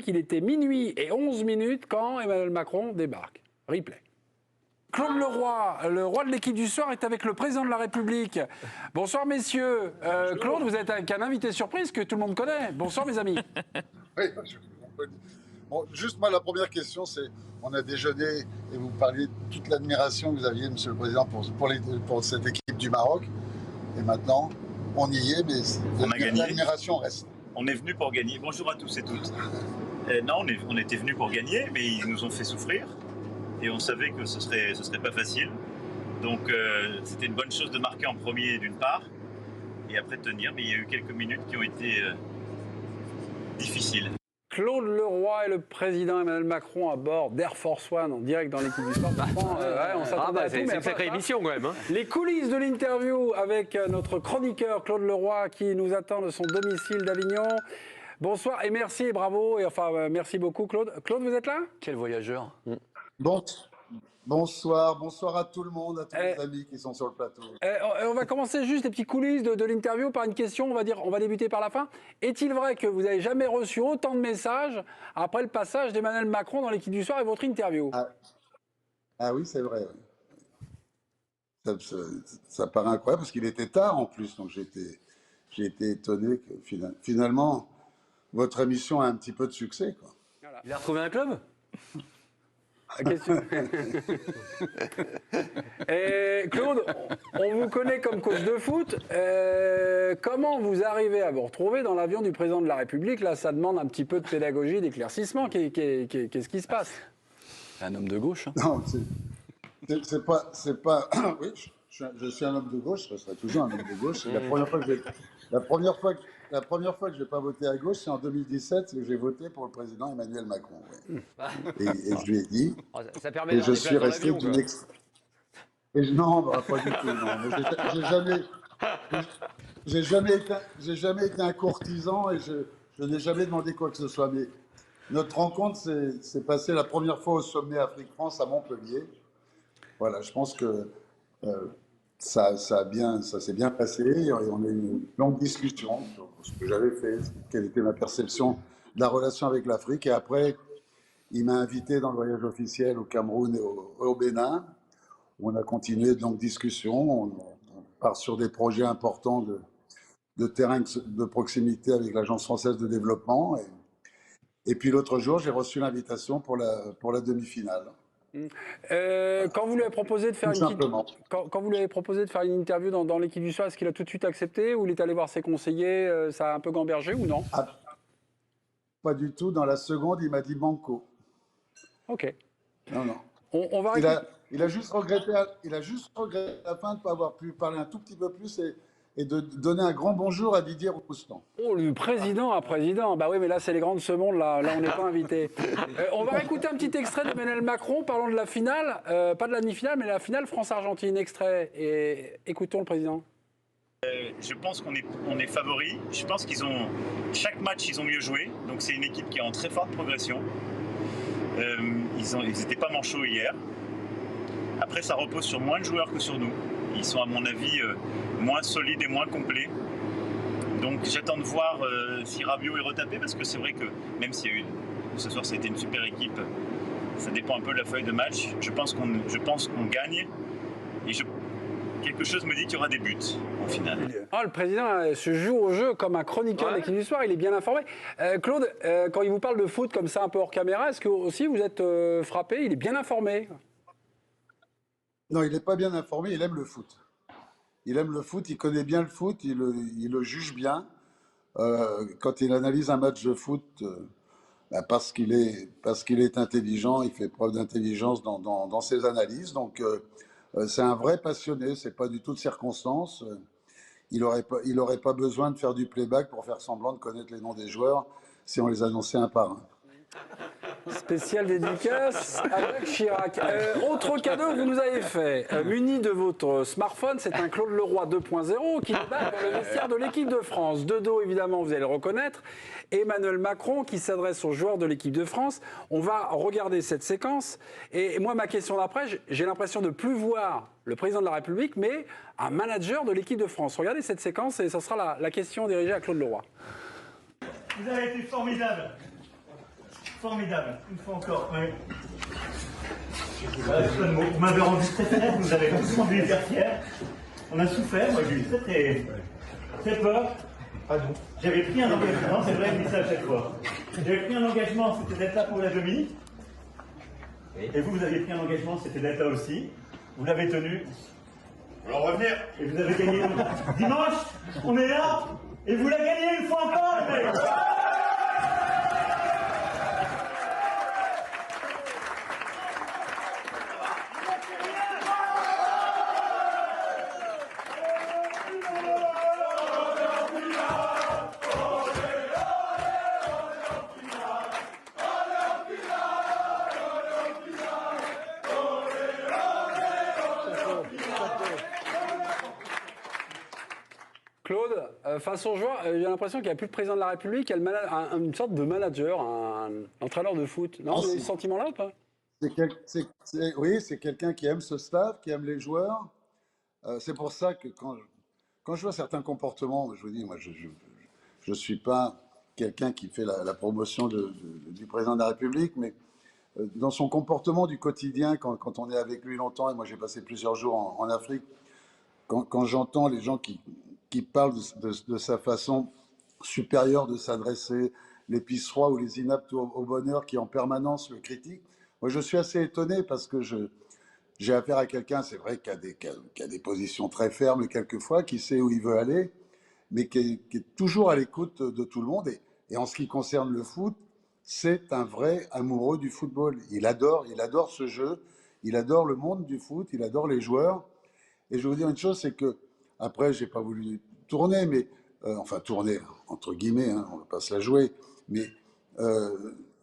qu'il était minuit et 11 minutes quand Emmanuel Macron débarque. Replay. Claude Leroy, le roi de l'équipe du soir, est avec le président de la République. Bonsoir messieurs. Claude, vous êtes avec un invité surprise que tout le monde connaît. Bonsoir mes amis. Oui, bon, juste moi, la première question, c'est, on a déjeuné et vous parliez de toute l'admiration que vous aviez, Monsieur le Président, pour cette équipe du Maroc. Et maintenant, on y est, mais l'admiration reste. On est venu pour gagner. Bonjour à tous et toutes. Non, on était venu pour gagner, mais ils nous ont fait souffrir. Et on savait que ce serait pas facile. Donc c'était une bonne chose de marquer en premier d'une part, et après de tenir. Mais il y a eu quelques minutes qui ont été difficiles. Claude Leroy et le président Emmanuel Macron à bord d'Air Force One en direct dans l'équipe du sport. On s'attendait à tout, c'est une sacrée émission quand même. Hein. Les coulisses de l'interview avec notre chroniqueur Claude Leroy qui nous attend de son domicile d'Avignon. Bonsoir et merci et bravo. Et enfin, merci beaucoup Claude. Claude, vous êtes là? Quel voyageur. Bonsoir à tout le monde, à tous les amis qui sont sur le plateau. On va commencer juste les petites coulisses de l'interview par une question, on va débuter par la fin. Est-il vrai que vous n'avez jamais reçu autant de messages après le passage d'Emmanuel Macron dans l'équipe du soir et votre interview? Ah oui, c'est vrai. Ça paraît incroyable parce qu'il était tard en plus, donc j'ai été étonné que finalement votre émission a un petit peu de succès, quoi. Voilà. Il a retrouvé un club? Question. Et Claude, on vous connaît comme coach de foot. Comment vous arrivez à vous retrouver dans l'avion du président de la République? Là, ça demande un petit peu de pédagogie, d'éclaircissement. Qu'est-ce qui se passe? Un homme de gauche. Hein. Non, c'est pas. Oui, je suis un homme de gauche. Je serai toujours un homme de gauche. C'est la première fois que je n'ai pas voté à gauche, c'est en 2017 que j'ai voté pour le président Emmanuel Macron. Ouais. Et je lui ai dit. Ça permet et je suis resté d'une Non, pas du tout. Non. J'ai jamais été un courtisan et je n'ai jamais demandé quoi que ce soit. Mais notre rencontre s'est passée la première fois au sommet Afrique-France à Montpellier. Voilà, je pense que ça s'est bien passé. Et on a eu une longue discussion sur ce que j'avais fait, quelle était ma perception de la relation avec l'Afrique. Et après, il m'a invité dans le voyage officiel au Cameroun et au Bénin, où on a continué de longues discussions. On part sur des projets importants de terrain de proximité avec l'Agence française de développement. Et puis l'autre jour, j'ai reçu l'invitation pour la demi-finale. Quand vous lui avez proposé de faire quand vous lui avez proposé de faire une interview dans l'équipe du soir, est-ce qu'il a tout de suite accepté ou il est allé voir ses conseillers? Ça a un peu gambergé ou non? Pas du tout. Dans la seconde, il m'a dit banco. Ok. Non. On va il a juste regretté à la fin de ne pas avoir pu parler un tout petit peu plus et de donner un grand bonjour à Didier Roustan. Oh, le président à président. Bah oui, mais là, c'est les grands de ce monde. Là on n'est pas invité. On va écouter un petit extrait d'Emmanuel Macron parlant de la finale, pas de la demi-finale, mais la finale France-Argentine. Extrait. Et écoutons le président. Je pense qu'on est favori. Je pense chaque match, ils ont mieux joué. Donc c'est une équipe qui est en très forte progression. Ils n'étaient pas manchots hier. Après, ça repose sur moins de joueurs que sur nous. Ils sont, à mon avis, moins solides et moins complets. Donc j'attends de voir si Rabiot est retapé, parce que c'est vrai que même s'il y a eu ce soir, ça a été une super équipe, ça dépend un peu de la feuille de match. Je pense qu'on gagne et quelque chose me dit qu'il y aura des buts en finale. Le président se joue au jeu comme un chroniqueur de l'équipe du soir, il est bien informé. Claude, quand il vous parle de foot comme ça, un peu hors caméra, est-ce que aussi vous êtes frappé? Il est bien informé? Non, il n'est pas bien informé, il aime le foot. Il aime le foot, il connaît bien le foot, il le juge bien. Quand il analyse un match de foot, parce qu'il est intelligent, il fait preuve d'intelligence dans ses analyses. Donc, c'est un vrai passionné, c'est pas du tout de circonstance. Il aurait pas besoin de faire du playback pour faire semblant de connaître les noms des joueurs si on les annonçait un par un. Spécial dédicace avec Chirac. Autre cadeau que vous nous avez fait, muni de votre smartphone, c'est un Claude Leroy 2.0 qui débarque dans le vestiaire de l'équipe de France. De dos, évidemment, vous allez le reconnaître, Emmanuel Macron qui s'adresse aux joueurs de l'équipe de France. On va regarder cette séquence. Et moi, ma question d'après, j'ai l'impression de plus voir le président de la République, mais un manager de l'équipe de France. Regardez cette séquence et ce sera la question dirigée à Claude Leroy. Vous avez été formidable. Formidable, une fois encore. Ouais. Vous m'avez rendu très fier, vous nous avez tous rendu hyper fiers. On a souffert, moi j'ai eu très peur. J'avais pris un engagement, c'est vrai, je dis ça à chaque fois. J'avais pris un engagement, c'était d'être là pour la demi. Et vous avez pris un engagement, c'était d'être là aussi. Vous l'avez tenu. Alors revenir. Et vous avez gagné. Dimanche, on est là. Et vous la gagnez une fois encore, les mecs. Claude, face aux joueurs, j'ai l'impression qu'il n'y a plus de président de la République, il y a une sorte de manager, un entraîneur de foot. Non, vous avez ce sentiment-là ou pas? Oui, c'est quelqu'un qui aime ce staff, qui aime les joueurs. C'est pour ça que quand je vois certains comportements, je vous dis, moi, je ne suis pas quelqu'un qui fait la promotion du président de la République, mais dans son comportement du quotidien, quand on est avec lui longtemps, et moi j'ai passé plusieurs jours en Afrique, quand j'entends les gens qui parlent de sa façon supérieure de s'adresser, les pisserois ou les inaptes au bonheur qui en permanence le critiquent, moi je suis assez étonné parce que j'ai affaire à quelqu'un, c'est vrai, qui a des positions très fermes quelquefois, qui sait où il veut aller, mais qui est toujours à l'écoute de tout le monde. Et en ce qui concerne le foot, c'est un vrai amoureux du football. Il adore ce jeu, il adore le monde du foot, il adore les joueurs. Et je vais vous dire une chose, c'est que, après, j'ai pas voulu tourner, mais, enfin tourner, entre guillemets, hein, on ne va pas se la jouer, mais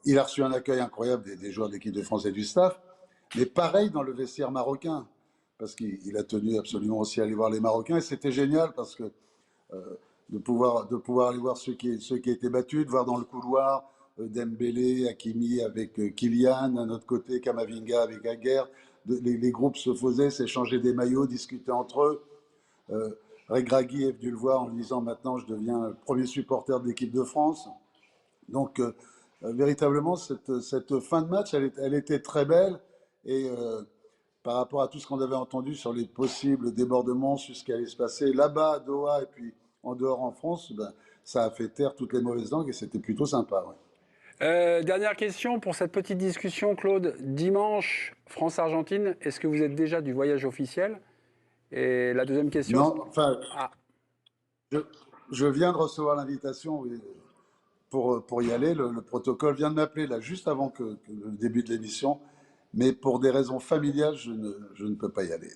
il a reçu un accueil incroyable des joueurs de l'équipe de France et du staff, mais pareil dans le vestiaire marocain, parce qu'il a tenu absolument aussi à aller voir les Marocains, et c'était génial parce que de pouvoir aller voir ceux qui étaient battus, de voir dans le couloir Dembélé, Hakimi avec Kylian, à notre côté Kamavinga avec Aguerd, les groupes se faisaient, s'échangeaient des maillots, discutaient entre eux. Regragui est venu le voir en lui disant maintenant je deviens le premier supporter de l'équipe de France. Donc véritablement cette fin de match elle était très belle et par rapport à tout ce qu'on avait entendu sur les possibles débordements, sur ce qui allait se passer là-bas à Doha et puis en dehors en France, ben, ça a fait taire toutes les mauvaises langues et c'était plutôt sympa. Ouais. Dernière question pour cette petite discussion, Claude. Dimanche, France-Argentine, est-ce que vous êtes déjà du voyage officiel? Et la deuxième question... Non, enfin, je viens de recevoir l'invitation oui, pour y aller. Le protocole vient de m'appeler là juste avant que le début de l'émission, mais pour des raisons familiales, je ne peux pas y aller.